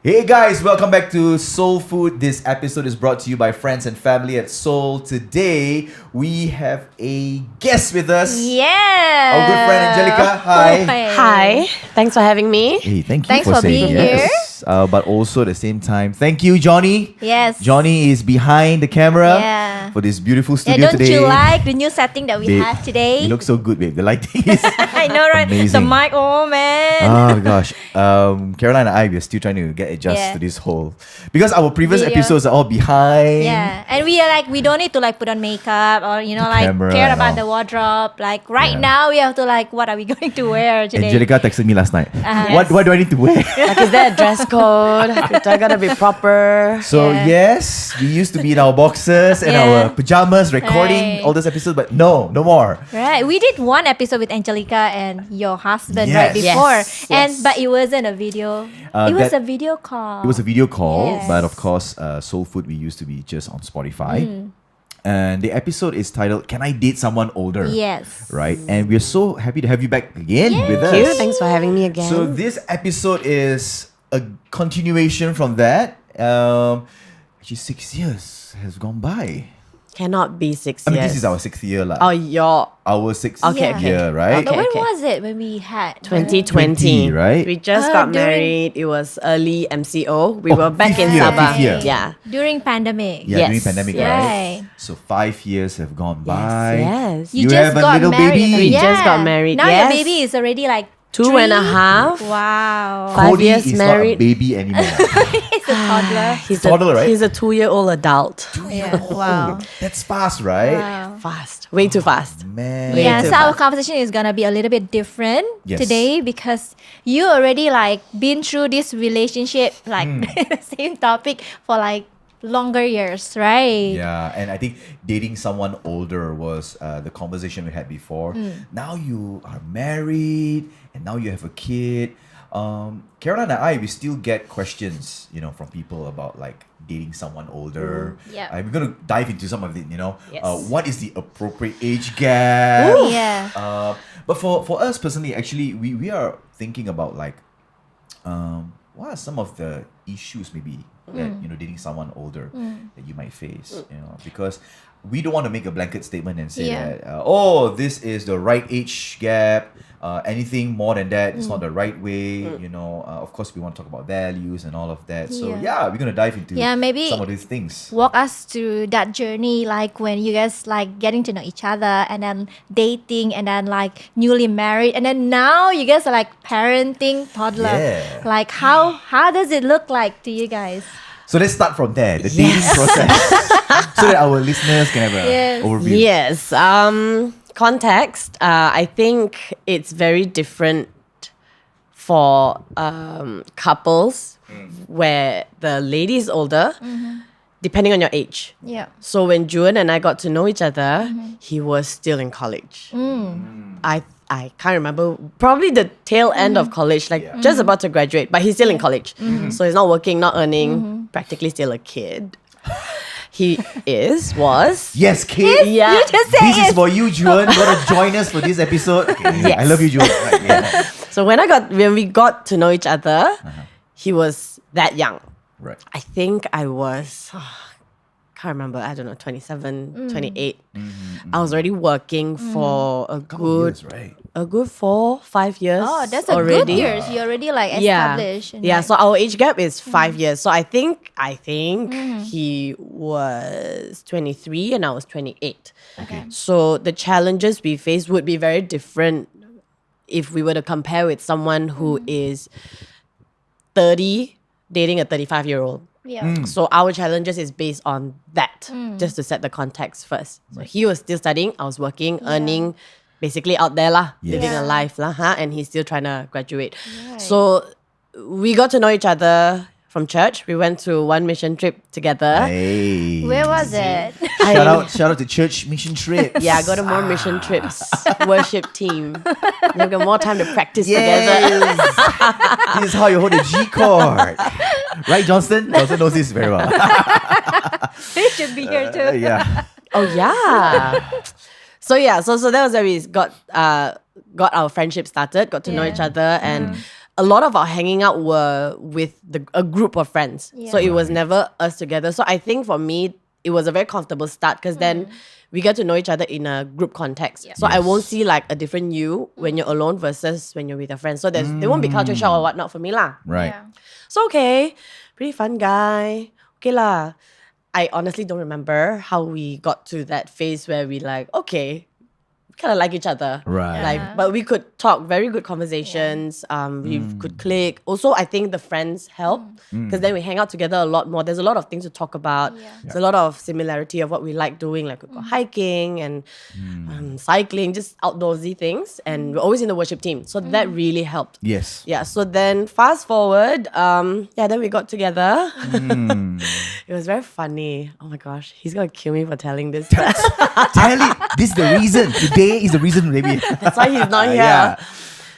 Hey guys, welcome back to Soul Food. This episode is brought to you by friends and family at Soul. Today, we have a guest with us. Yeah. Our good friend Angelica. Hi. Hi, thanks for having me. Hey, thank you Thanks for for saying being yes. But also at the same time, thank you, Johnny. Yes. Johnny is behind the camera Yeah. for this beautiful Yeah, studio don't today. you like the new setting that we Babe, have today? You look so good, babe. The lighting is I know, right? amazing. The mic, oh man. Oh gosh, Caroline and I, we're still trying to get adjusted to this whole, because our previous Video. episodes are all behind. Yeah, and we are like, we don't need to like put on makeup or The like camera care and about all. the wardrobe. Like right Yeah. now, we have to like, what are we going to wear today? Angelica texted me last night. Yes. What do I need to wear? Like, is there a dress code? Do I gotta be proper? So Yeah. yes, we used to be in our boxers and Yeah. our pajamas recording Right. all those episodes, but no more. Right, we did one episode with Angelica and your husband Yes. right before, Yes, and yes. but it wasn't a video. It was a video call. It was a video call, Yes. but of course, Soul Food we used to be just on Spotify, Mm. and the episode is titled "Can I Date Someone Older?" Yes. Right, and we're so happy to have you back again with us. Thank you. Thanks for having me again. So this episode is a continuation from that. Actually, 6 years has gone by. Cannot be 6 I mean, years. this is our 6th year, lah. Oh, your Our sixth Okay, okay. year, right? But when okay. was it when we had 2020, right? We just Oh, got during- married. It was early MCO. We Oh, were back in fifth year, Sabah. fifth year. Yeah. during pandemic? Yeah, Yes. during pandemic, Yes. right? So 5 years have gone by. Yes. You, You just have a got little married. baby. We just got married, Now yes. your baby is already like 2.5. Wow. 5 Cody years is married. not a baby anymore. It's a toddler. He's Toddler, right? He's a 2-year-old adult. Yeah. Wow. That's fast, right? Wow. Fast. Way too fast. Man. Way Yeah, too so our fast. conversation is gonna be a little bit different Yes. today because you already like been through this relationship, like Hmm. the same topic for like longer years, right? Yeah, and I think dating someone older was the conversation we had before. Now you are married and now you have a kid. Caroline and I, we still get questions, from people about like dating someone older. Yeah. We're gonna dive into some of it. Yes. What is the appropriate age gap? Yeah. But for us personally, actually, we are thinking about like, what are some of the issues maybe that dating someone older that you might face? Because we don't want to make a blanket statement and say Yeah. that this is the right age gap. Anything more than that, it's not the right way. Of course, we want to talk about values and all of that. So Yeah. we're gonna dive into Maybe some of these things. walk us through that journey, like when you guys like getting to know each other and then dating and then like newly married and then now you guys are like parenting toddler. Yeah. Like how does it look like to you guys? So let's start from there, the dating process, so that our listeners can have an Yes. overview. Yes. Context. I think it's very different for couples where the lady is older, depending on your age. Yeah. So when Juan and I got to know each other, he was still in college. I can't remember, probably the tail end of college, like just about to graduate, but he's still in college. So he's not working, not earning, practically still a kid. He was. Yes, kid. Yeah. You just say This is it. for you, Juan. You want to join us for this episode? Okay, Yes. I love you, Juan. Right, yeah. So when we got to know each other, he was that young. Right. I think I was, can't remember, I don't know, 27, 28. I was already working for a good, Years, right. a good 4-5 years. Oh, that's a already. good years. You already like established. and, Yeah, like- so our age gap is 5 years. So I think he was 23 and I was 28. Okay. So the challenges we faced would be very different if we were to compare with someone who is 30 dating a 35-year-old. Yeah. So our challenges is based on that, just to set the context first. So he was still studying, I was working, earning, basically out there lah, Yes. living a Yeah. life lah, and he's still trying to graduate. So we got to know each other from church. We went to one mission trip together. Hey. Where was it? Shout out to church mission trips. Yeah, go to more mission trips. Worship team. We've got more time to practice together. Yes. This is how you hold the G chord. Right, Johnston? Johnston knows this very well. They should be here too. Yeah. Oh yeah. So that was where we got our friendship started, got to know Yeah. each other, and a lot of our hanging out were with a group of friends. So it was never us together. So I think for me, it was a very comfortable start because then we get to know each other in a group context. So I won't see like a different you when you're alone versus when you're with your friends. So there won't be culture shock or whatnot for me lah. Right. Yeah. So okay, pretty fun guy. Okay lah. I honestly don't remember how we got to that phase where we like, okay, kind of like each other. Right. Like, but we could talk very good conversations. We could click. Also, I think the friends help because then we hang out together a lot more. There's a lot of things to talk about. Yeah. There's a lot of similarity of what we like doing, like we go hiking and cycling, just outdoorsy things. And we're always in the worship team, so that really helped. Yes. Yeah. So then fast forward, then we got together. It was very funny. Oh my gosh, he's gonna kill me for telling this. Tell it. This is the reason. Today is the reason, maybe. That's why he's not here. Yeah.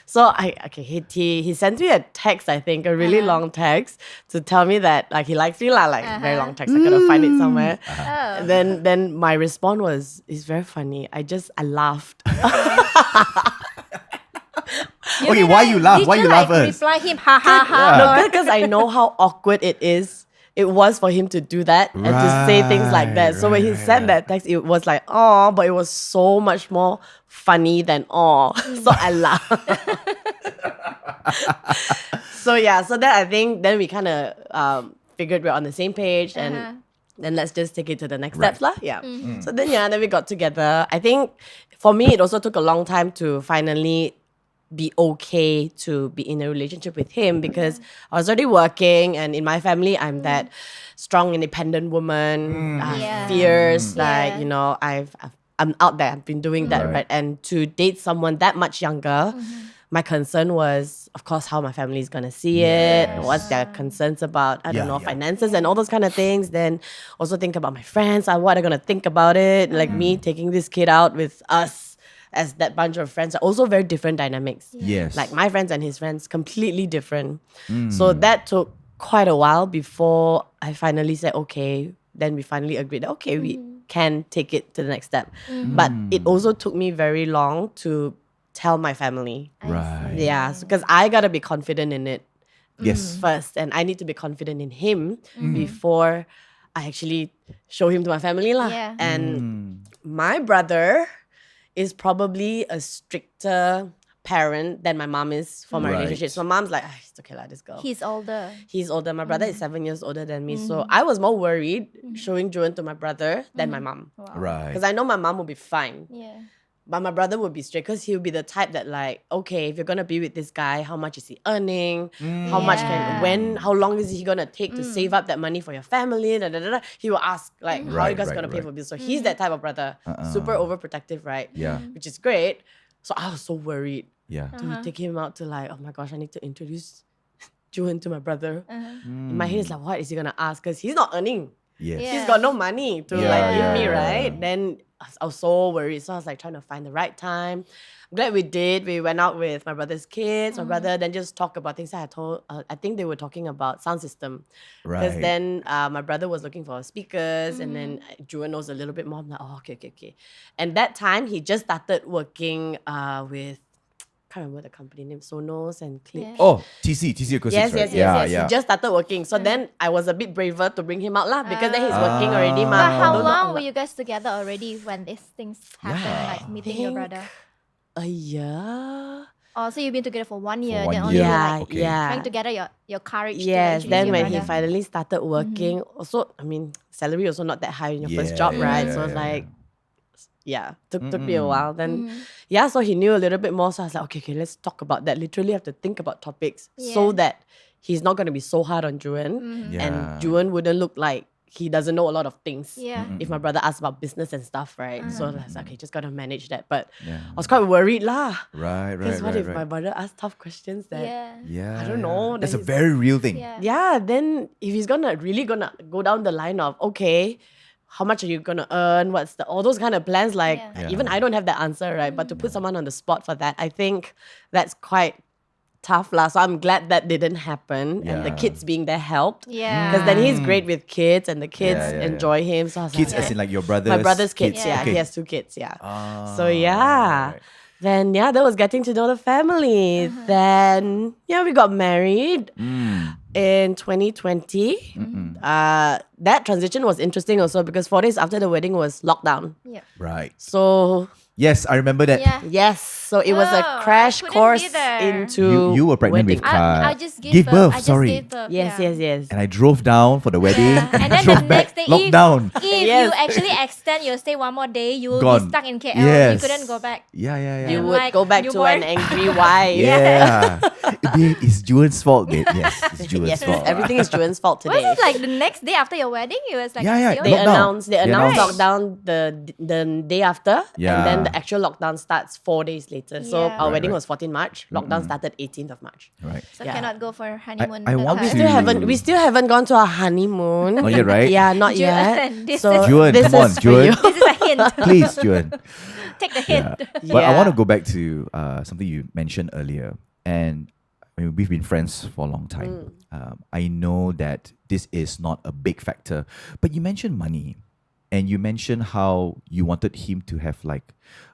So he sent me a text, I think, a really long text to tell me that like he likes me lah, like very long text. I gotta find it somewhere. And then my response was, it's very funny. I laughed. Okay, why you laugh? Why you laugh first? Reply him, ha ha ha. No, because I know how awkward it was for him to do that and to say things like that. So when he sent that text, it was like, oh, but it was so much more funny than oh. So I laughed. So then I think then we kind of figured we're on the same page and then let's just take it to the next steps lah. Yeah. So then we got together. I think for me it also took a long time to finally be okay to be in a relationship with him because I was already working and in my family I'm that strong independent woman, fierce, like you know I'm out there, I've been doing that, right? And to date someone that much younger, my concern was of course how my family is gonna see it, what's their concerns about, I don't know, finances and all those kind of things. Then also think about my friends, what are gonna think about it, like me taking this kid out with us as that bunch of friends are also very different dynamics. Yes. Like my friends and his friends, completely different. So that took quite a while before I finally said, okay, then we finally agreed that, okay, we can take it to the next step. But it also took me very long to tell my family. Right. Yeah, because I got to be confident in it Yes. first. And I need to be confident in him before I actually show him to my family lah. Yeah. And my brother is probably a stricter parent than my mom is for my Right. relationship. So my mom's like, it's okay lah, this girl. He's older. He's older. My brother is 7 years older than me. So I was more worried showing Juan to my brother than my mom. Right. Because I know my mom will be fine. Yeah. But my brother would be strict because he'll be the type that like, okay, if you're gonna be with this guy, how much is he earning? How much how long is he gonna take to save up that money for your family? Da, da, da, da. He will ask like, how are you guys gonna pay for bills? So he's that type of brother, super overprotective, right? Yeah. Which is great. So I was so worried Yeah. to take him out to like, oh my gosh, I need to introduce Juan to my brother. In my head is like, what is he gonna ask? Because he's not earning. Yes. Yeah. He's got no money to Yeah, like give me, yeah, right? yeah. Then I was so worried. So I was like trying to find the right time. I'm glad we did. We went out with my brother's kids, my brother, then just talk about things I told. I think they were talking about sound system. Because Right. then my brother was looking for speakers and then Juan knows a little bit more. I'm like, oh, okay. And that time he just started working with, I can't remember the company name, Sonos and Clip. Yeah. Oh, TC Acoustics, Yes, right? yes. Yeah. He just started working. So then I was a bit braver to bring him out lah because then he's working already. But how Don't know long how were you guys together already when these things happened, Yeah. like meeting your Think- brother? A year? Oh, so you've been together for 1 year, For then 1 only year. like Okay. trying to gather your courage. to Yes, introduce then your when he brother. finally started working, also, I mean, salary also not that high in your first job, right? So it's like, took me a while. Then, so he knew a little bit more. So I was like, okay, let's talk about that. Literally have to think about topics so Yeah. that he's not going to be so hard on Juan. Yeah. And Juan wouldn't look like he doesn't know a lot of things. Yeah. If my brother asks about business and stuff, right? So I was like, okay, just gotta manage that. But Yeah. I was quite worried lah. Right. Because what if my Right. brother asks tough questions that Yeah. Yeah. I don't know, That's a then very real thing. Yeah. then if he's really gonna go down the line of, okay, how much are you gonna earn? What's all those kind of plans? Like Yeah. even I don't have the answer, right? But to put someone on the spot for that, I think that's quite tough lah. So I'm glad that didn't happen and the Yeah. kids being there helped. Yeah. Because then he's great with kids and the kids Yeah. enjoy him. So I was Kids like, as in like your brother's my brother's kids, Yeah. He Okay. has 2 kids, Ah, So yeah. right. Then that was getting to know the family. Then we got married in 2020. That transition was interesting also because 4 days after the wedding was lockdown. Yeah. Right. So Yes, I remember that. Yeah. yes, so it was Oh, a crash I couldn't course be there. into You were pregnant wedding. with I just give gave birth. I just Sorry. gave birth. Yes, yeah. yes. And I drove down for the wedding. Yeah. And then drove the back. next day, Lockdown. if Yes. you actually extend your stay one more day, you will Gone. be stuck in KL. Yes. You couldn't go back. Yeah. You And would like go back to newborn. an angry wife. Yeah. Babe, it's Juan's fault, babe. Yes, it's Juan's Yes, fault. everything is Juan's fault Was today. it like the next day after your wedding? It was like Yeah, still- They Lockdown. announced Right. lockdown the day after, Yeah. and then the actual lockdown starts 4 days later. So Yeah. our Right, wedding right. was 14 March. Lockdown started 18th of March. Right. So Yeah. cannot go for honeymoon. I that want time. to- We still haven't gone to our honeymoon. Not yet, right? Yeah, not Juan, yet. this So is- Juan, this come on, is for Juan. you. This is a hint. Please, Juan. Take the hint. But I Yeah. want to go back to something you mentioned earlier. And I mean, we've been friends for a long time. I know that this is not a big factor. But you mentioned money. And you mentioned how you wanted him to have like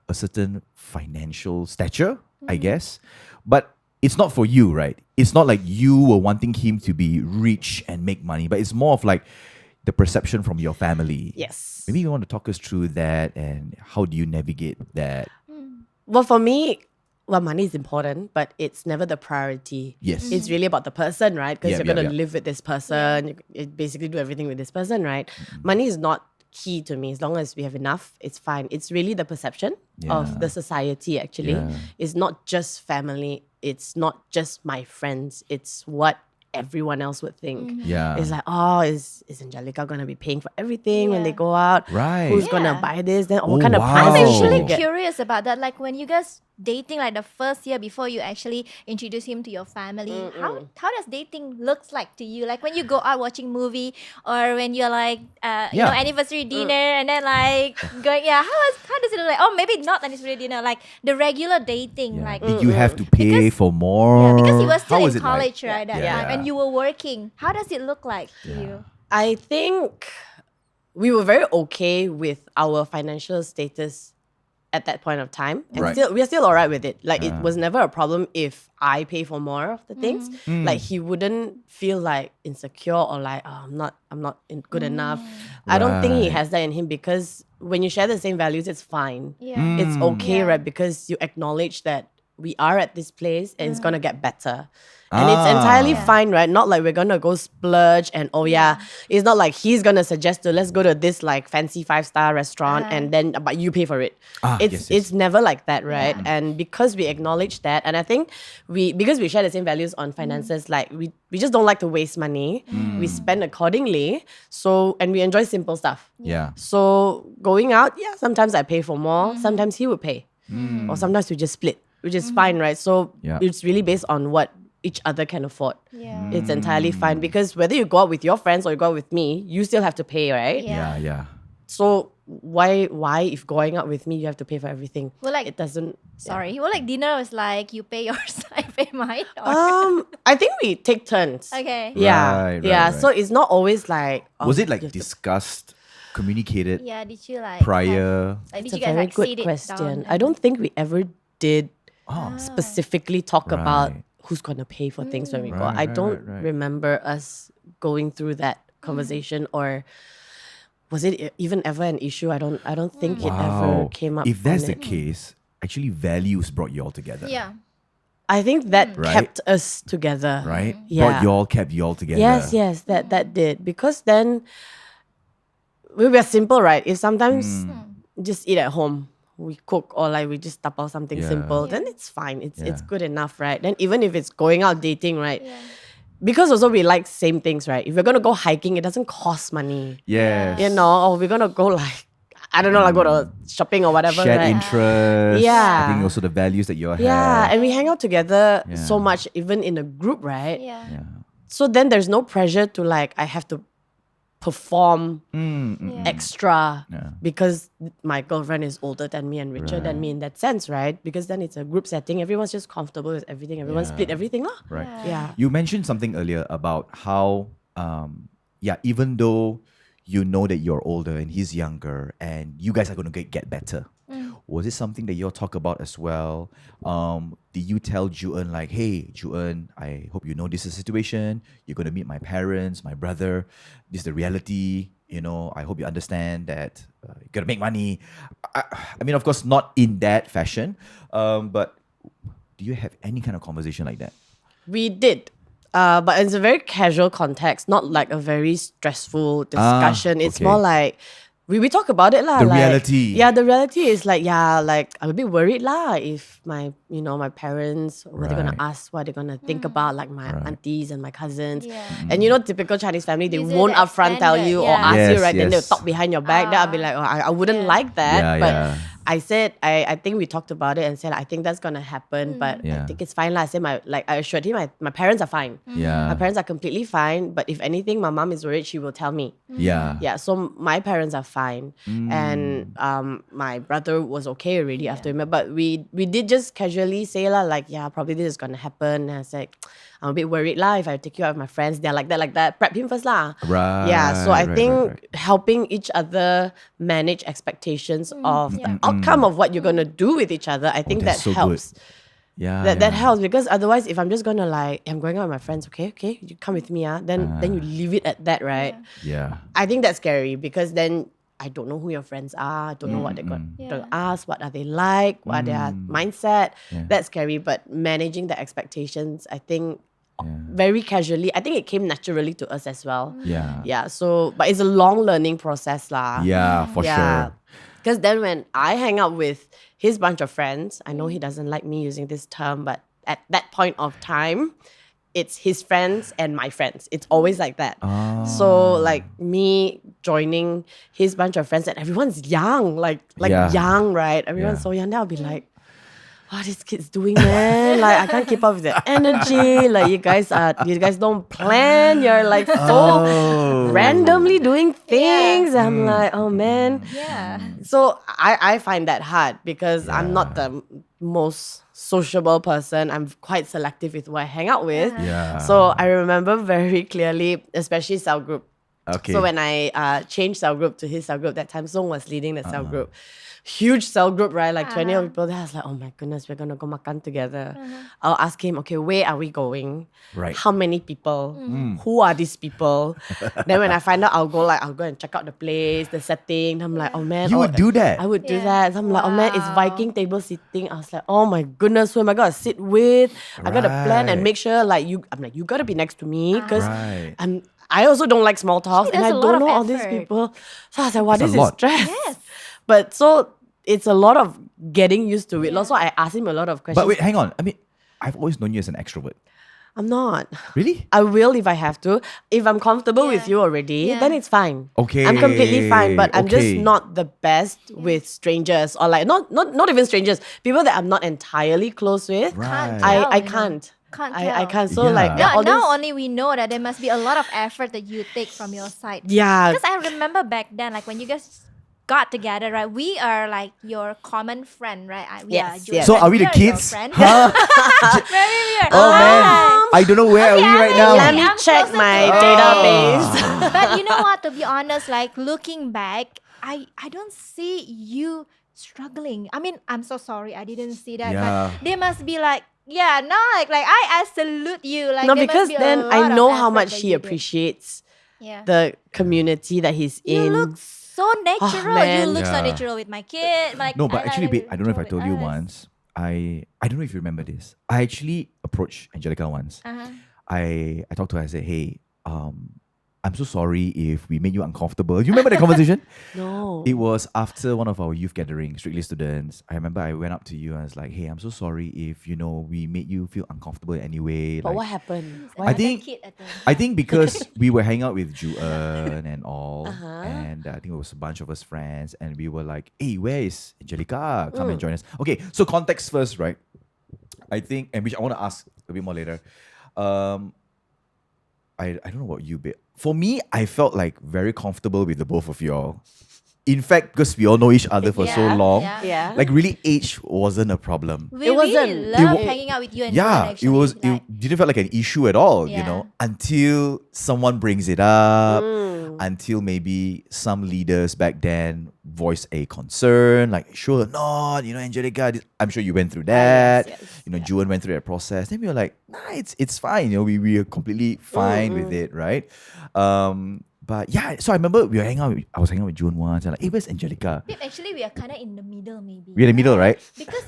a certain financial stature, I guess. But it's not for you, right? It's not like you were wanting him to be rich and make money, but it's more of like the perception from your family. Yes. Maybe you want to talk us through that and how do you navigate that? Well, for me, money is important, but it's never the priority. Yes. It's really about the person, right? Because Yep, you're going yep, to yep. live with this person. You basically do everything with this person, right? Money is not key to me. As long as we have enough, it's fine. It's really the perception Yeah. of the society, actually. Yeah. It's not just family. It's not just my friends. It's what everyone else would think. Yeah. It's like, oh, is Angelica gonna be paying for everything when they Yeah. go out? Right. Who's gonna Yeah. buy this? Then Oh, what kind of wow. prize I'm is she actually gonna get? curious about that. Like when you guys dating, like the first year before you actually introduce him to your family, how does dating looks like to you? Like when you go out watching movie, or when you're like you know, Yeah. anniversary dinner, and then like going how does it look like? Oh, maybe not anniversary dinner, like the regular dating, Yeah. like Did you have to pay Because- for more? yeah, because he was How still was in it like? college right that Yeah. time, and you were working. How does it look like to you? I think we were very okay with our financial status at that point of time, and Right. we're still alright with it. Like it was never a problem if I pay for more of the things. Mm. Like he wouldn't feel like insecure or like, oh, I'm not good enough. I don't think he Right. has that in him because when you share the same values, it's fine. Yeah. It's okay, Yeah. right? Because you acknowledge that we are at this place and it's gonna get better. And it's Ah. entirely Yeah. fine, right? Not like we're gonna go splurge and it's not like he's gonna suggest to let's go to this like fancy 5-star restaurant and then but you pay for it. Yes, yes. It's never like that, right? And because we acknowledge that, and I think because we share the same values on finances, like we just don't like to waste money. We spend accordingly. So and we enjoy simple stuff. Yeah. So going out, sometimes I pay for more, sometimes he would pay. Mm. Or sometimes we just split, which is fine, right? So Yeah. it's really based on what each other can afford. Yeah. It's entirely fine because whether you go out with your friends or you go out with me, you still have to pay, right? Yeah. Yeah. So why if going out with me you have to pay for everything? Well, like- it doesn't. Sorry. Well, like dinner was like you pay yours, I pay mine. Or, I think we take turns. okay. Yeah, Right, yeah. right. So it's not always like. Was oh, it like you have to- discussed, communicated Yeah. Did you like prior? Like, It's did a you guys very like good sit it question. down I don't think we ever did Oh. specifically talk about Right. who's gonna pay for things when we go. Right, I right, don't right. remember us going through that conversation or was it even ever an issue? I don't think it ever Wow. came up. If that's on the it. case, actually values brought you all together. Yeah. I think that Right. kept us together. Right? Yeah. Brought you all, kept you all together. Yes, that did. Because then we were simple, right? If sometimes just eat at home, we cook or like we just tap out something Yeah. simple, then it's fine. It's Yeah. good enough, right? Then even if it's going out dating, right? Yeah. Because also we like same things, right? If we're gonna go hiking, it doesn't cost money. Yes. You know, or we're gonna go like I don't know, like go to shopping or whatever, Shared right? interests. Yeah. I think also the values that you all Yeah, have. and we hang out together Yeah. so much, even in a group, right? Yeah. Yeah. So then there's no pressure to like I have to perform Yeah. extra Yeah. because my girlfriend is older than me and richer than me in that sense, right? Because then it's a group setting, everyone's just comfortable with everything, everyone split everything, lah. Right. Yeah. You mentioned something earlier about how, even though you know that you're older and he's younger and you guys are going to get better, Was it something that you all talk about as well? Did you tell Ju-eun like, hey, Ju-eun, I hope you know this is the situation. You're going to meet my parents, my brother. This is the reality. I hope you understand that you got to make money. I mean, of course, not in that fashion. But do you have any kind of conversation like that? We did. But it's a very casual context, not like a very stressful discussion. It's okay. more like we talk about it lah. The like, reality. Yeah, the reality is like, like I'm a bit worried lah if my my parents, what they're gonna Right. ask, what they're gonna think about, like my aunties and my cousins. Yeah. And typical Chinese family, they Usually won't the upfront tell standard, you or yeah. ask you, Yes, right? Then they'll yes. talk behind your back. Then I'll be like, oh, I wouldn't like that. Yeah, but yeah. I said, I think we talked about it and said, I think that's gonna happen, but Yeah. I think it's fine lah. I said I assured him my parents are fine. Yeah. My parents are completely fine, but if anything, my mom is worried, she will tell me. Yeah. Yeah, so my parents are fine. And my brother was okay already after him. But we did just casually say lah, like, yeah, probably this is gonna happen. And I was like, I'm a bit worried lah if I take you out with my friends. They're like that. Prep him first lah. Right, Yeah, so I right, think right. helping each other manage expectations of the outcome of what you're gonna do with each other, I think that that's so good. helps. Yeah. That helps, because otherwise, if I'm just gonna like, I'm going out with my friends, okay, you come with me, then you leave it at that, right? Yeah. I think that's scary, because then I don't know who your friends are. I don't know what they're going to Yeah. ask. What are they like? What are their mindset? Yeah. That's scary. But managing the expectations, I think, very casually. I think it came naturally to us as well. Yeah. Yeah. So, but it's a long learning process, lah. Yeah, for sure. Because then when I hang out with his bunch of friends, I know he doesn't like me using this term, but at that point of time, it's his friends and my friends. It's always like that. So like me joining his bunch of friends, and everyone's young, like Yeah. young, right? Everyone's Yeah. so young. Then I'll be like, what is kids doing, man? Like I can't keep up with the energy. Like you guys don't plan. You're like so randomly doing things. I'm like, oh man. Yeah. So I find that hard, because I'm not the most sociable person. I'm quite selective with who I hang out with. Yeah. So I remember very clearly, especially cell group. Okay. So when I changed cell group to his cell group, that time Song was leading the cell group. Huge cell group, right? Like 20 people there. I was like, oh my goodness, we're gonna go makan together. I'll ask him, okay, where are we going? Right. How many people? Who are these people? Then when I find out, I'll go and check out the place, the setting. I'm like, oh man. You would do that? I would do Yeah. that. So I'm like, oh man, it's Wow. Viking table seating. I was like, oh my goodness, who am I gonna sit with? I gotta plan and Right. make sure you gotta be next to me, because Right. I also don't like small talk, and I that's a lot don't of know all these effort. people. So I was like, wow, That's this a is lot. stress. Yes. But so it's a lot of getting used to it. So I asked him a lot of questions. But wait, hang on. I mean, I've always known you as an extrovert. I'm not. Really? I will if I have to. If I'm comfortable with Yeah. you already, Yeah. then it's fine. Okay, I'm completely fine. But I'm just okay. not the best with strangers, or like not even strangers. People that I'm not entirely close with. Right. I tell, can't. Can't I tell. can't. So Yeah. like there are all Now these- only we know that there must be a lot of effort that you take from your side. Yeah. Because I remember back then, like when you guys got together, right? We are like your common friend, right? We Yes, are your yes. So friend, are we the your kids? friend. Huh? Very weird. Oh man, I don't know where are we Okay, right I'm now. Let me I'm check closer my to- database. But you know what? To be honest, like looking back, I don't see you struggling. I mean, I'm so sorry, I didn't see that. Yeah. But they must be like, yeah, no, like I salute you. Like No, there must because be a then lot I of know how effort much that he you did. appreciates Yeah. the community that he's You in. look so natural. You man. look so Yeah. natural with my kid. Like No, but actually, babe, I don't know if I natural told you with us. once. I don't know if you remember this. I actually approached Angelica once. Uh-huh. I talked to her. I said, "Hey, I'm so sorry if we made you uncomfortable." Do you remember that conversation? No. It was after one of our youth gatherings, Strictly Students. I remember I went up to you and I was like, "Hey, I'm so sorry if we made you feel uncomfortable in any way." But like, what happened? I Another think- kid, I think. I think because we were hanging out with Ju-eun and all, Uh-huh. and I think it was a bunch of us friends, and we were like, "Hey, where is Angelica? Come and join us." Okay, so context first, right? I think, and which I want to ask a bit more later. I don't know about you, but for me, I felt like very comfortable with the both of y'all. in fact, because we all know each other for so Yeah, long, yeah. Yeah. like really age wasn't a problem. We It wasn't. really It love wa- hanging out with you and Juan, Yeah, actually. it was. like, It didn't feel like an issue at all, you Yeah. know, until someone brings it up, until maybe some leaders back then voice a concern, like sure or not, you know, Angelica. I'm sure you went through that. yes, You know, Juan went through that process. Then we were like, nah, it's fine. You know, we are completely fine with it, right? But yeah, so I remember we were hanging out. I was hanging out with Juan once, and like, hey, where's Angelica? babe, actually, we are kind of in the middle, maybe. We're in the middle, right? Because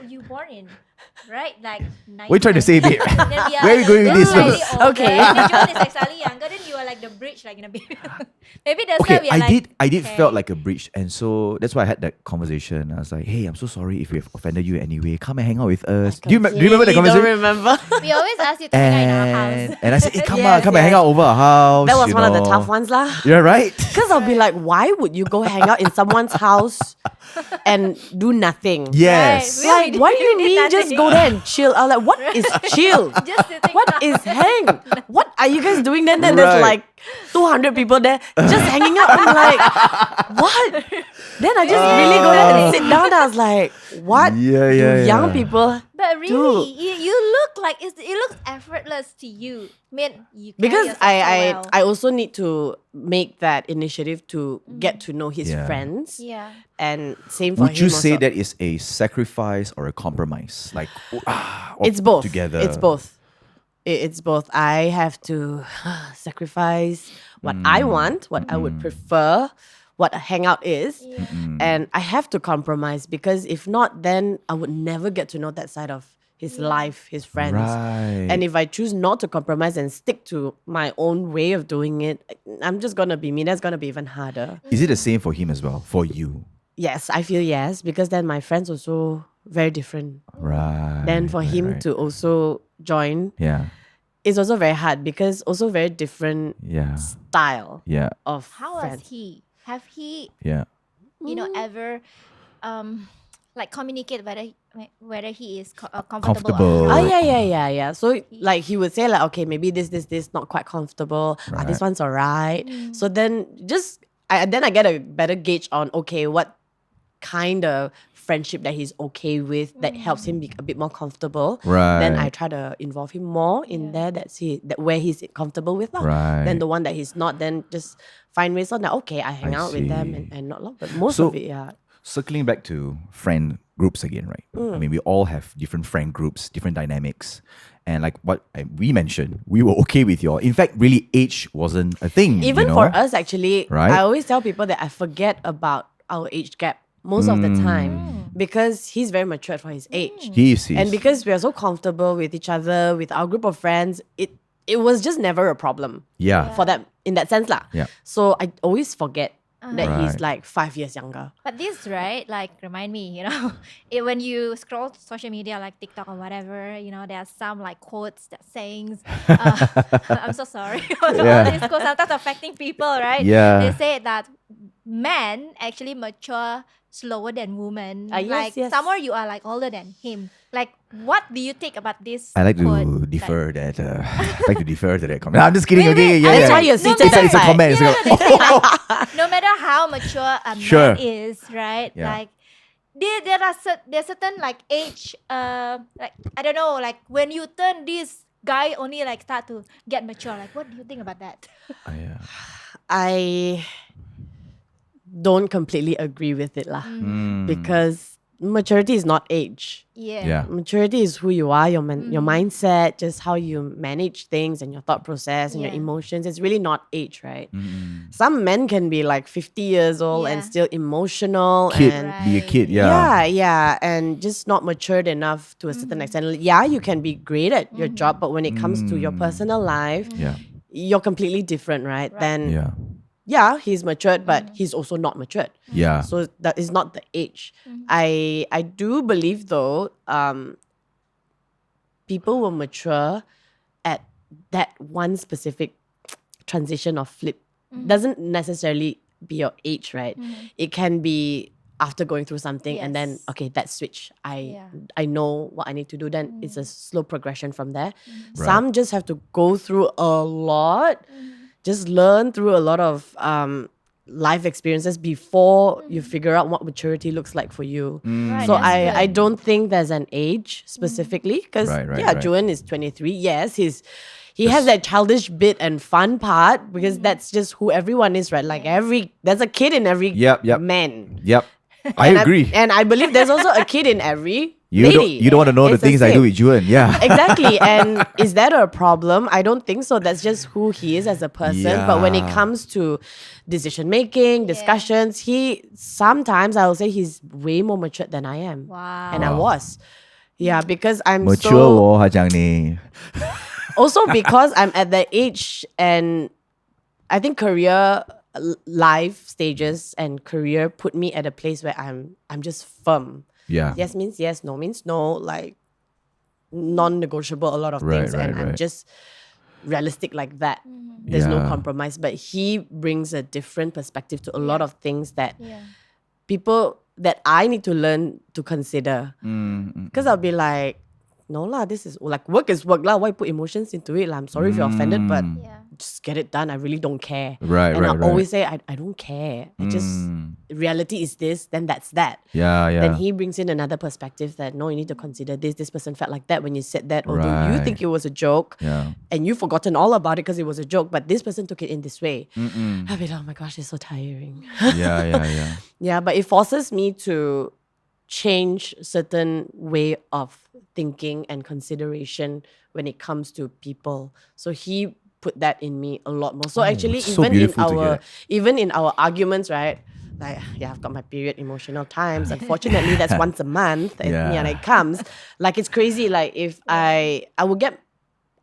you born in, right? Like, What are you trying to say, babe? Then Where are you going with this? Slightly older, Okay. and then Juan is like slightly younger. Then you are like the bridge, like in a baby. Maybe that's why Okay, we are like. I did okay. felt like a breach, and so that's why I had that conversation. I was like, "Hey, I'm so sorry if we have offended you in any way. Come and hang out with us." Do you remember that Don't conversation? remember. We always ask you to hang out in our house. And I said, "Hey, come Yes, come and hang yes. out over our house." That was you one of the know. tough ones lah. Yeah, right. Because I'll be like, why would you go hang out in someone's house and do nothing? Yes. Right. Like, why do you We did mean just nothing. go there and chill? I was like, what is chill? Just sitting What down. is hang? What are you guys doing then? Then there's Right. like 200 people there just hanging out. I'm like, what? Then I just really go there and sit down. I was like, what Yeah, do yeah, young yeah. people But do? really, you look like it looks effortless to you. I mean, you carry Because yourself so well. I also need to make that initiative to get to know his Yeah. friends. Yeah. And same for Would him you say also. that is a sacrifice or a compromise? Like, or It's both. together. It's both. It's both. I have to sacrifice what I want, what I would prefer, what a hangout is, and I have to compromise because if not, then I would never get to know that side of his life, his friends. Right. And if I choose not to compromise and stick to my own way of doing it, I'm just gonna be me. That's gonna be even harder. Is it the same for him as well? For you? Yes, I feel yes, because then my friends also very different. Right. Then for right, him right. to also join, Yeah. it's also very hard because also very different Yeah. style Yeah. of How friends. was he? Have he, Yeah. ever, like communicate whether he is comfortable? Comfortable. Or Oh not? yeah. So like he would say like, okay, maybe this not quite comfortable. This one's alright. So then I get a better gauge on okay, what kind of friendship that he's okay with that helps him be a bit more comfortable. Then I Right. try to involve him more in there. That where he's comfortable with lah. Right. Then the one that he's not, then just find ways on that. Okay, I hang I out with them see. and not long. But most So- of it, yeah. Circling back to friend groups again, right? I mean, we all have different friend groups, different dynamics. And like what we mentioned, we were okay with your. In fact, really, age wasn't a thing. Even you know? for us, actually, Right? I always tell people that I forget about our age gap most of the time because he's very mature for his age. He is. And because we are so comfortable with each other, with our group of friends, it was just never a problem yeah. for them in that sense lah. Yeah. So I always forget that he's Right. like 5 years younger. But this, right, like remind me, when you scroll social media like TikTok or whatever, there are some like quotes that sayings. I'm so sorry. All these quotes sometimes affecting people, right? Yeah. They say that men actually mature slower than women. Yes, like yes. somewhere you are like older than him. Like what do you think about this? I like quote? to Like- defer that. like to defer to that comment. I'm just kidding. Wait, okay, wait, yeah. I yeah. That's why you're No, seated It's a that side. comment. It's a They say like, no matter how mature a Sure. man is, right? Yeah. Like there's certain like age, like I don't know, like when you turn this guy only like start to get mature. Like what do you think about that? Yeah. I don't completely agree with it lah. Because maturity is not age. Yeah. Maturity is who you are, your mindset, just how you manage things and your thought process and your Yeah. emotions. It's really not age, right? Some men can be like 50 years old and Yeah. still emotional Kid, and be a kid. Yeah. yeah, and just not matured enough to a certain extent. Yeah, you can be great at your job, but when it comes to your personal life, Yeah. you're completely different, right? Then Yeah. he's matured, but he's also not matured. Yeah. So that is not the age. I do believe though, people will mature at that one specific transition or flip. Doesn't necessarily be your age, right? It can be after going through something and then Yes. okay, that switch. Yeah. I know what I need to do. Then it's a slow progression from there. Some just have to go through a lot. Just learn through a lot of life experiences before you figure out what maturity looks like for you. Right, So that's I good. don't think there's an age specifically because Right, right, yeah, right. Juan is 23. Yes, he has that childish bit and fun part because that's just who everyone is, right? Like there's a kid in every Yep. man. Yep. I And agree. and I believe there's also a kid in every You lady. don't want to know the It's the things I do same. with Juan. Yeah. Exactly. And is that a problem? I don't think so. That's just who he is as a person. But when it Yeah. comes to decision making, discussions, he sometimes I will say he's way more matured than I am. Wow. And I was. Yeah, because I'm Mature so wo hajang ni. also because I'm at that age and I think career life stages and career put me at a place where I'm just firm. Yeah. Yes means yes, no means no, like non-negotiable a lot of Right, things and right, I'm right. just realistic like that. There's no Yeah. compromise, but he brings a different perspective to a lot of things that Yeah. people that I need to learn to consider. Mm, Because I'll be like, no lah, this is like work is work lah. Why put emotions into it? Lah? I'm sorry if you're offended, but Yeah. just get it done. I really don't care. Right, and right, I right. always say I don't care. I just reality is this, then that's that. Yeah, yeah. Then he brings in another perspective that no, you need to consider this. This person felt like that when you said that, although you Right. think it was a joke, Yeah. and you've forgotten all about it because it was a joke. But this person took it in this way. I'll be like, oh my gosh, it's so tiring. Yeah, yeah, yeah. Yeah, but it forces me to change certain way of thinking and consideration when it comes to people. So he put that in me a lot more. So actually, it's so even in beautiful to hear our that. even in our arguments, right? Like yeah, I've got my period emotional times. Unfortunately, that's once a month. Yeah. And it comes. Like it's crazy. Like if I would get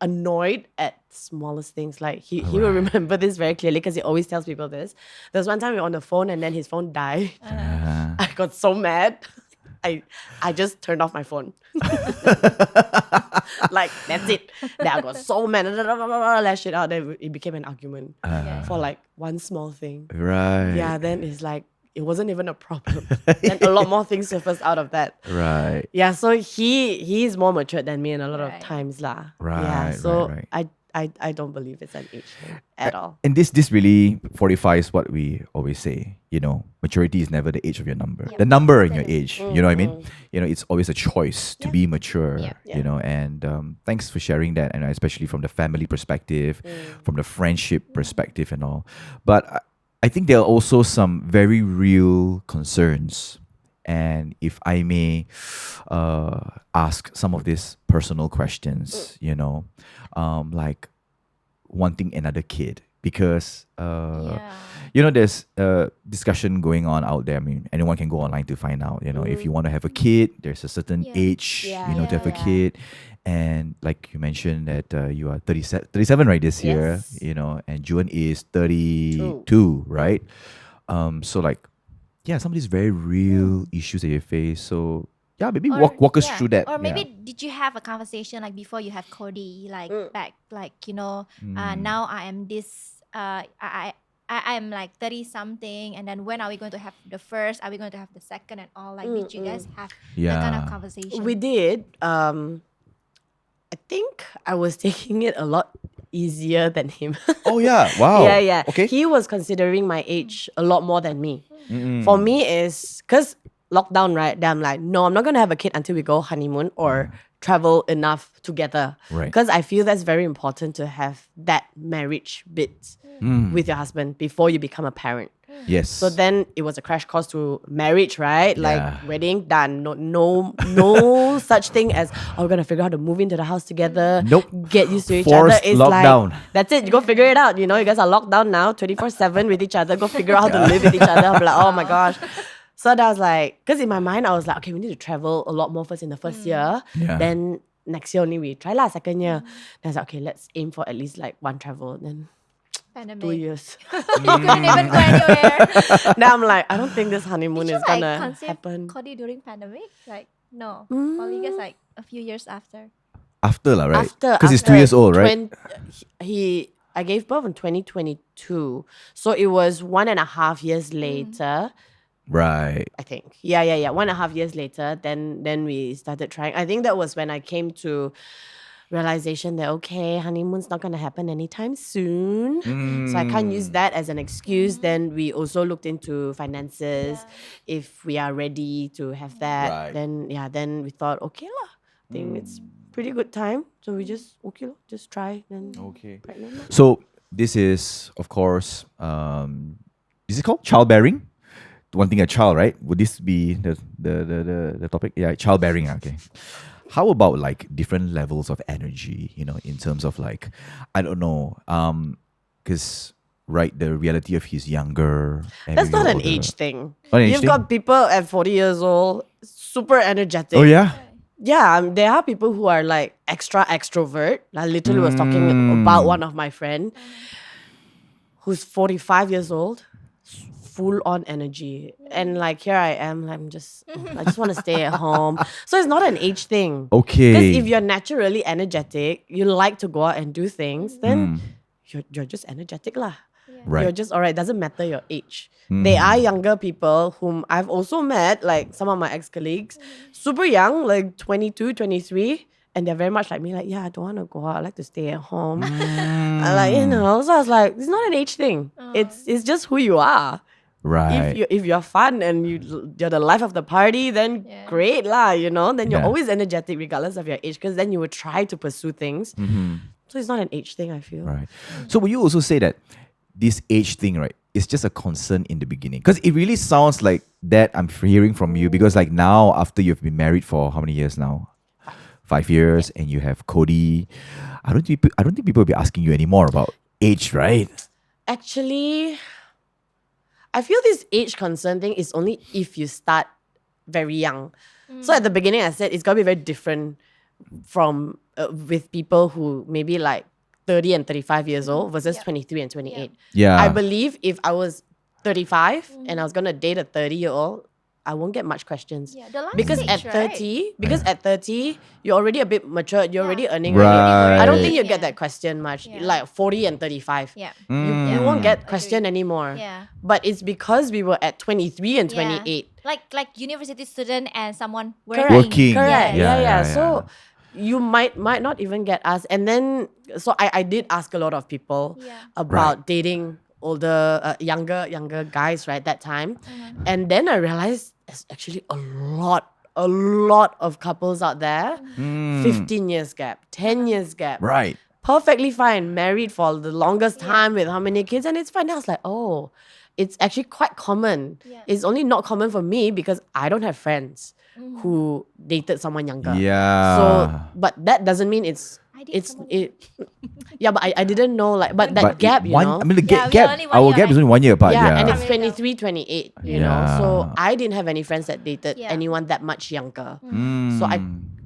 annoyed at smallest things. Like he will remember this very clearly because he always tells people this. There was one time we were on the phone and then his phone died. I got so mad. I just turned off my phone. Like that's it. Then I got so mad. Lash it out. Then it became an argument for like one small thing. Right. Yeah. Then it's like it wasn't even a problem. Then a lot more things surfaced out of that. Right. Yeah, so he's more matured than me in a lot of Right. times lah. Right, Yeah, so right. I don't believe it's an age thing at all. And this really fortifies what we always say. You know, maturity is never the age of your number. The number in your age. You know what I mean? You know, it's always a choice to be mature. Yeah. You know, and thanks for sharing that, and especially from the family perspective, from the friendship perspective, and all. But I think there are also some very real concerns. And if I may ask some of these personal questions, you know, like wanting another kid, because you know there's a discussion going on out there. I mean, anyone can go online to find out. You know, if you want to have a kid, there's a certain age, you know, to have a kid. And like you mentioned that you are 37 right this year, Yes. you know, and June is 32, right? So like, yeah, some of these very real issues that you face. So yeah, maybe walk us through that. Or maybe yeah. did you have a conversation like before you have Cody, like back, like you know, now I am this, I am like 30 something, and then when are we going to have the first? Are we going to have the second and all? Like, did you guys have that kind of Yeah. conversation? We did. I think I was taking it a lot easier than him. Oh yeah, wow. Yeah. Okay. He was considering my age a lot more than me. For me is because lockdown, right? Then I'm like, no, I'm not gonna have a kid until we go honeymoon or travel enough together. Right. Because I feel that's very important to have that marriage bit with your husband before you become a parent. Yes. So then it was a crash course to marriage, right? Like Yeah. wedding done. No such thing as we're gonna figure out how to move into the house together. Nope. Get used to each Forced other. It's lockdown. like that's it. You go figure it out. You know, you guys are locked down now, 24/7 with each other. Go figure out how to live with each other. I'm like, oh my gosh. So that was like, because in my mind I was like, okay, we need to travel a lot more first in the first year. Yeah. Then next year only we try lah. Second year, then I was like, okay, let's aim for at least like one travel. Then Pandemic. 2 years. You couldn't even go anywhere. Now I'm like, I don't think this honeymoon Did you is like gonna conceive happen. Cody during pandemic? Like no, probably guess like a few years after. After lah, right? After Because he's 2 years old, right? I gave birth in 2022, so it was 1.5 years later. Right. I think. Yeah. 1.5 years later, then we started trying. I think that was when I came to realization that, okay, honeymoon's not going to happen anytime soon. So I can't use that as an excuse. Then we also looked into finances. If we are ready to have that, Right. then we thought, okay lah, I think it's pretty good time. So we just, okay lah, just try. Then Okay. pregnant lah. So this is, of course, is it called childbearing? Wanting a child, right? Would this be the topic? Yeah, childbearing. Okay. How about like different levels of energy? In terms of like, I don't know, because right, the reality of he's younger. And That's maybe not an older. age thing. Not an age You've thing? got people at 40 years old, super energetic. Oh yeah. Yeah, there are people who are like extra extrovert. I literally was talking about one of my friend who's 45 years old, full on energy. And like here I am, I just want to stay at home. So it's not an age thing. Okay. Because if you're naturally energetic, you like to go out and do things, then you're just energetic lah. Right. You're just alright. Doesn't matter your age. There are younger people whom I've also met, like some of my ex-colleagues, super young, like 22, 23. And they're very much like me, like, yeah, I don't want to go out. I like to stay at home. So I was like, it's not an age thing. It's just who you are. Right. If you're fun and you're the life of the party, then great lah, Then you're Yeah. always energetic regardless of your age, because then you would try to pursue things. So it's not an age thing, I feel. Right. So will you also say that this age thing, right, is just a concern in the beginning? Because it really sounds like that I'm hearing from you. Because like now, after you've been married for how many years now? 5 years, and you have Cody. I don't think people will be asking you anymore about age, right? Actually, I feel this age concern thing is only if you start very young. So at the beginning, I said it's gonna be very different from with people who maybe like 30 and 35 years old versus 23 and 28. Yeah. I believe if I was 35 and I was gonna date a 30-year-old, I won't get much questions. Yeah, the life Because stage, at right? 30, at 30, you're already a bit matured, you're already earning Right. already. I don't think you Yeah. get that question much. Yeah. Like 40 and 35. Yeah. You won't get question anymore. Yeah. But it's because we were at 23 and 28. Like university student and someone Correct. Working. Correct. Yeah, Yeah. yeah, So you might not even get asked. And then, so I did ask a lot of people about dating older, younger guys, right, that time. And then I realized there's actually a lot of couples out there. 15 years gap, 10 years gap. Right. Perfectly fine, married for the longest time with how many kids, and it's fine. I was like, oh, it's actually quite common. Yeah. It's only not common for me because I don't have friends who dated someone younger. Yeah. So, but that doesn't mean it's I did someone yeah, but I didn't know, like, but that gap, you know. I mean, the Yeah, we are gap. only 1 Our year, gap is right? only 1 year apart. Yeah, Yeah. and it's Yeah. 23, 28, you know. Yeah. So I didn't have any friends that dated Yeah. anyone that much younger. Mm. So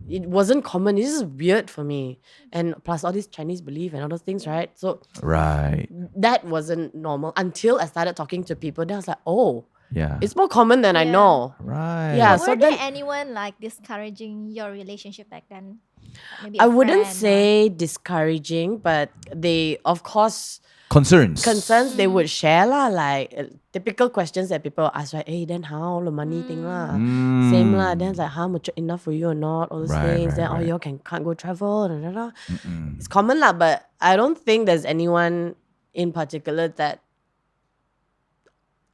it wasn't common. This is weird for me. And plus all this Chinese belief and all those things, right? So Right. that wasn't normal until I started talking to people. Then I was like, oh, Yeah. it's more common than I Yeah. know. right. Yeah. Were So there then anyone like discouraging your relationship back then? Maybe I a wouldn't friend or- say discouraging, but they, of course, Concerns. they would share lah, like typical questions that people ask, right? Hey, then how the money thing lah? Same lah. Then it's like, how much enough for you or not? All those Right, things. right, Then right. y'all can't go travel. Da, da, da. It's common lah, but I don't think there's anyone in particular that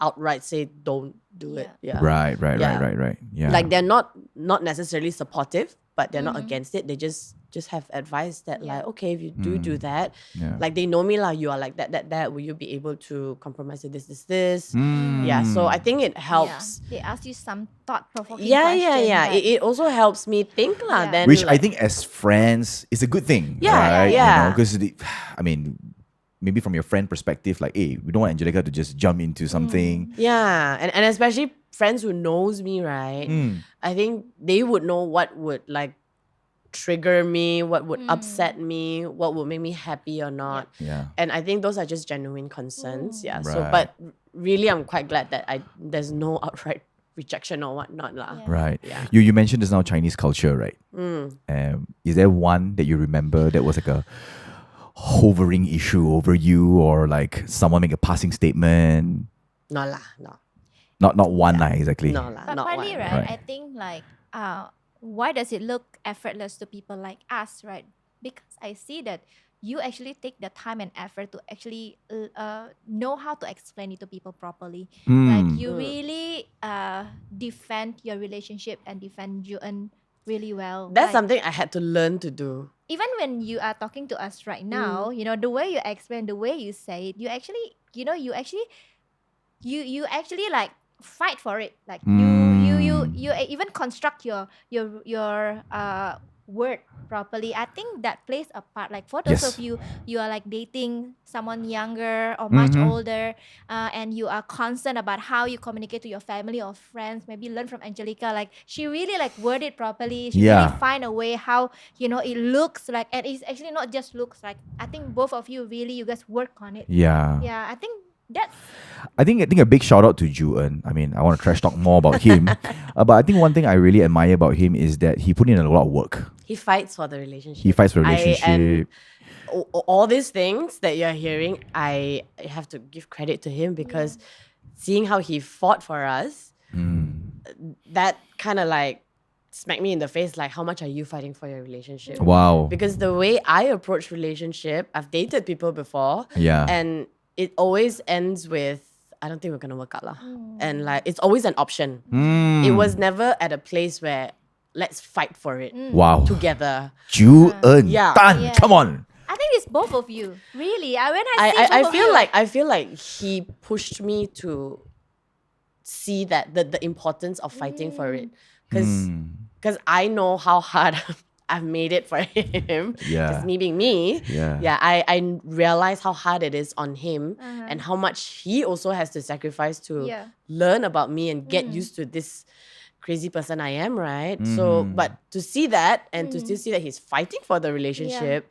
outright say don't do it. Yeah. Right. Yeah. Right. Yeah. Like they're not necessarily supportive, but they're not against it. They just have advice that like, okay, if you do that, Yeah. like they know me lah, you are like that, will you be able to compromise with this? Mm. Yeah, so I think it Yeah. helps. They ask you some thought-provoking Yeah, questions. yeah. that- It also helps me think lah. Yeah. Then Which I like- think as friends is a good thing. Yeah, right? yeah. Because I mean, maybe from your friend perspective, like, hey, we don't want Angelica to just jump into something. yeah, and especially friends who knows me, right? I think they would know what would like trigger me, what would upset me, what would make me happy or not. Yeah. And I think those are just genuine concerns. Yeah. So, Right. but really, I'm quite glad that there's no outright rejection or whatnot lah. Yeah. Right. Yeah. You mentioned just now Chinese culture, right? Is there one that you remember that was like a hovering issue over you, or like someone make a passing statement? No lah, no. Not one lah, exactly. No lah, But not partly, one. right, Right. I think like, why does it look effortless to people like us, right? because I see that you actually take the time and effort to actually know how to explain it to people properly. Like you really defend your relationship and defend Juan really well. That's Like, something I had to learn to do. even when you are talking to us right now, you know, the way you explain, the way you say it, you actually, you know, you actually like fight for it. Like you even construct your word properly. I think that plays a part. Like for those Yes. of you, you are like dating someone younger or much older, and you are concerned about how you communicate to your family or friends. Maybe learn from Angelica. Like she really like word it properly. She really Yeah. find a way how, you know, it looks like, and it's actually not just looks like. I think both of you really, you guys work on it. Yeah. Yeah, I think that's I think a big shout out to Juan. I mean, I want to trash talk more about him, but I think one thing I really admire about him is that he put in a lot of work. He fights for the relationship. He fights for And relationship. all these things that you're hearing, I have to give credit to him because seeing how he fought for us, that kind of like smacked me in the face. Like, how much are you fighting for your relationship? Wow. Because the way I approach relationship, I've dated people before, Yeah. and it always ends with, I don't think we're gonna work out lah. And like, it's always an option. It was never at a place where let's fight for it Wow. together. Juan Yeah. Tan, Yeah. come on. I think it's both of you. Really. When I see I both of feel you, like he pushed me to see that the importance of fighting for it, because I know how hard I've made it for him. Yeah. Just me being me. Yeah. I realize how hard it is on him and how much he also has to sacrifice to Yeah. learn about me and get used to this crazy person I am, right? So, but to see that and to still see that he's fighting for the relationship,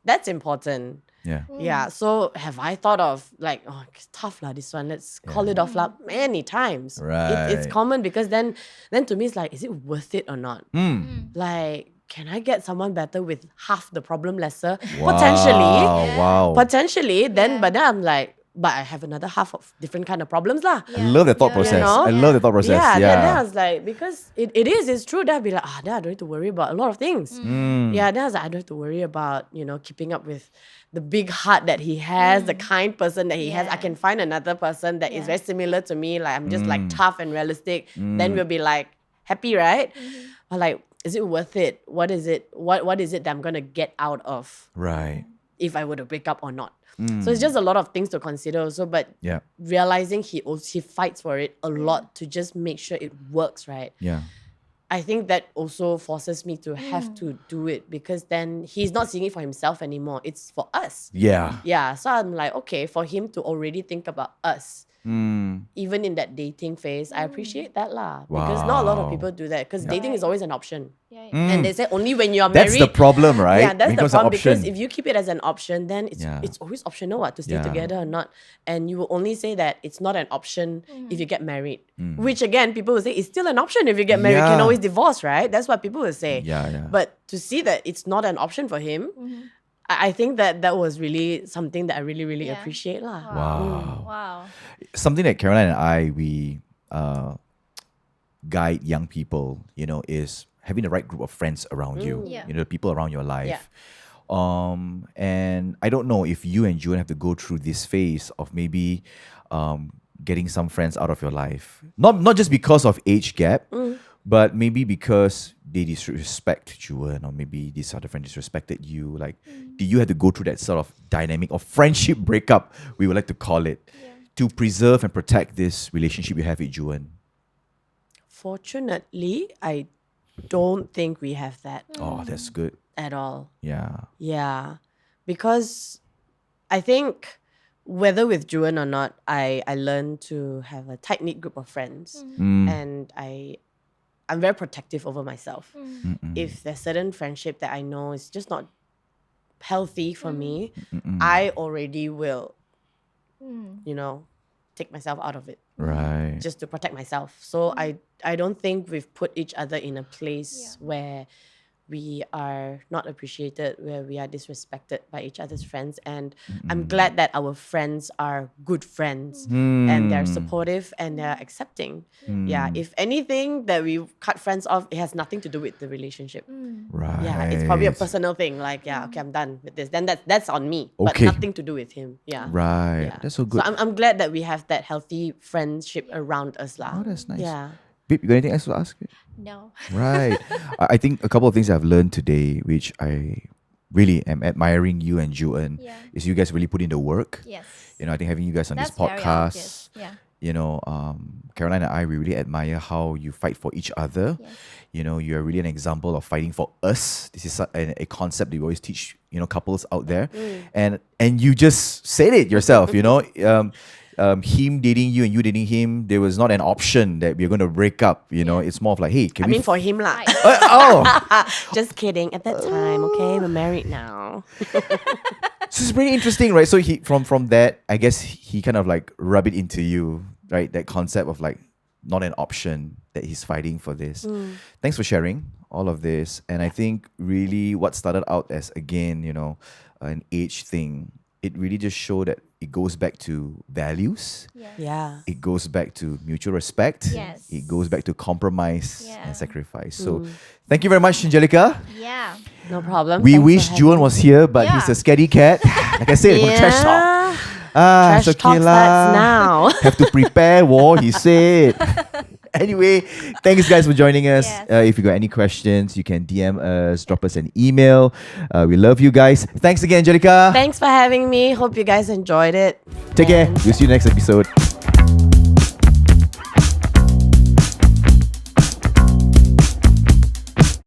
that's important. Yeah. Yeah. So have I thought of like, oh, it's tough lah, this one. Let's call it off lah many times. It's Right. common because then to me it's like, is it worth it or not? Like, can I get someone better with half the problem lesser? Potentially. Wow. Potentially. Then, Yeah. but then I'm like, but I have another half of different kind of problems lah. I love the thought Yeah. process. You know? I love the thought process. Yeah, Yeah. then I was like, because it's true. Then I'd be like, then I don't need to worry about a lot of things. Yeah, then I was like, I don't have to worry about, keeping up with the big heart that he has, the kind person that he has. I Yeah. can find another person that is Yeah. very similar to me. Like, I'm just like tough and realistic. Then we'll be like happy, right? But like, is it worth it? What is it? What is it that I'm gonna get out of Right. if I were to break up or not? So it's just a lot of things to consider also, but Yeah. realizing he fights for it a lot to just make sure it works, right? Yeah. I think that also forces me to have to do it because then he's not seeing it for himself anymore. It's for us. Yeah. Yeah. So I'm like, okay, for him to already think about us, even in that dating phase, I appreciate that lah. Because not a lot of Wow. people do that. Because dating is always an option. Yeah, And they say only when you're That's married. the problem, right? Yeah, that's the Becomes an problem because option. if you keep it as an option, then it's always optional what to stay Yeah. together or not. And you will only say that it's not an option if you get married. Which again, people will say it's still an option if you get married. You can Yeah. always divorce, right? That's what people will say. Yeah. But to see that it's not an option for him, I think that was really something that I really, really Yeah. appreciate lah. Wow. Wow. Something that Caroline and I, we guide young people, is having the right group of friends around you. Yeah. The people around your life. And I don't know if you and Juan have to go through this phase of maybe getting some friends out of your life. Not just because of age gap, but maybe because they disrespect Juan, or maybe this other friend disrespected you. Like, do you have to go through that sort of dynamic of friendship breakup, we would like to call it, to preserve and protect this relationship you have with Juan? Fortunately, I don't think we have that Oh, that's good. at all. Yeah. Yeah, because I think whether with Juan or not, I learned to have a tight knit group of friends, and I'm very protective over myself. If there's certain friendship that I know is just not healthy for me, I already will, take myself out of it Right. just to protect myself. So I don't think we've put each other in a place where we are not appreciated, where we are disrespected by each other's friends. And I'm glad that our friends are good friends and they're supportive and they're accepting. Yeah, if anything that we cut friends off, it has nothing to do with the relationship. Right. Yeah, it's probably a personal thing. Like, yeah, okay, I'm done with this. Then that's on me, but Okay. nothing to do with him. Yeah. Right. Yeah. That's so good. So I'm glad that we have that healthy friendship around us, lah. Oh, that's nice. Yeah. Babe, you got anything else to ask? No. Right. I think a couple of things I've learned today, which I really am admiring you and Juan, Yeah. is you guys really put in the work. Yes. You know, I think having you guys on That's this very podcast, obvious. Yeah. you know, Caroline and I, we really admire how you fight for each other. Yes. You know, you're really an example of fighting for us. This is a concept that we always teach, you know, couples out there. And you just said it yourself, you know. Him dating you and you dating him, there was not an option that we're going to break up. You know, it's more of like, hey, can I we? mean, for him, lah. Right. Oh, Just kidding. At that time, okay, we're married now. so it's pretty interesting, right? So he from that, I guess he kind of like rub it into you, right? That concept of like not an option, that he's fighting for this. Thanks for sharing all of this. And I think really what started out as, again, you know, an age thing, it really just showed that it goes back to values. Yes. Yeah. It goes back to mutual respect. Yes. It goes back to compromise Yeah. and sacrifice. So thank you very much, Angelica. Yeah. No problem. We Thanks wish for having Juan was here, but Yeah. he's a scaredy cat. Like I said, we're gonna trash talk. Yeah. Ah, Trash it's okay talk starts now. Have to prepare war, he said. Anyway, thanks guys for joining us. Yes. If you got any questions, you can DM us, drop us an email. We love you guys. Thanks again, Angelica. Thanks for having me. Hope you guys enjoyed it. Take care. And We'll see you next episode.